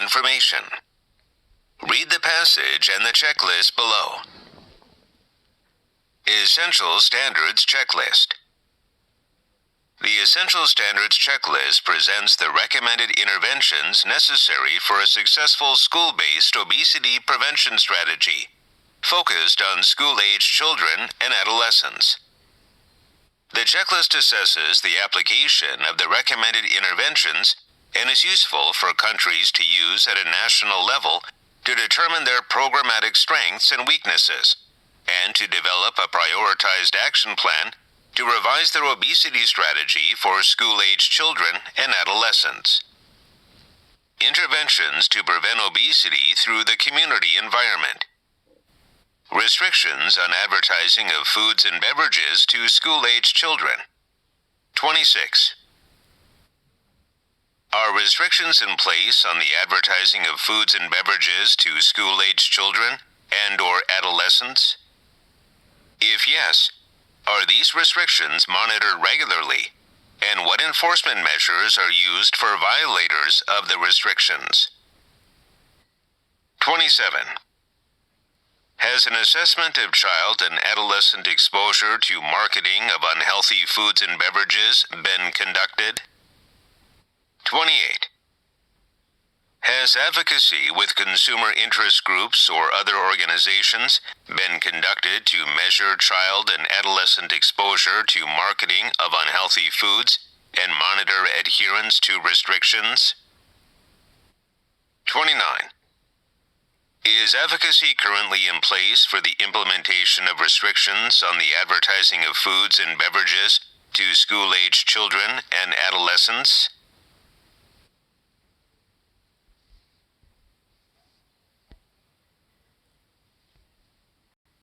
information. Read the passage and the checklist below. Essential Standards Checklist. The Essential Standards Checklist presents the recommended interventions necessary for a successful school-based obesity prevention strategy, focused on school-aged children and adolescents. The checklist assesses the application of the recommended interventions and is useful for countries to use at a national level to determine their programmatic strengths and weaknesses, and to develop a prioritized action plan to revise their obesity strategy for school-aged children and adolescents. Interventions to prevent obesity through the community environment. Restrictions on advertising of foods and beverages to school-aged children. 26. Are restrictions in place on the advertising of foods and beverages to school-aged children and/or adolescents? If yes, are these restrictions monitored regularly, and what enforcement measures are used for violators of the restrictions? 27. Has an assessment of child and adolescent exposure to marketing of unhealthy foods and beverages been conducted? 28. Has advocacy with consumer interest groups or other organizations been conducted to measure child and adolescent exposure to marketing of unhealthy foods and monitor adherence to restrictions? 29. Is advocacy currently in place for the implementation of restrictions on the advertising of foods and beverages to school-aged children and adolescents?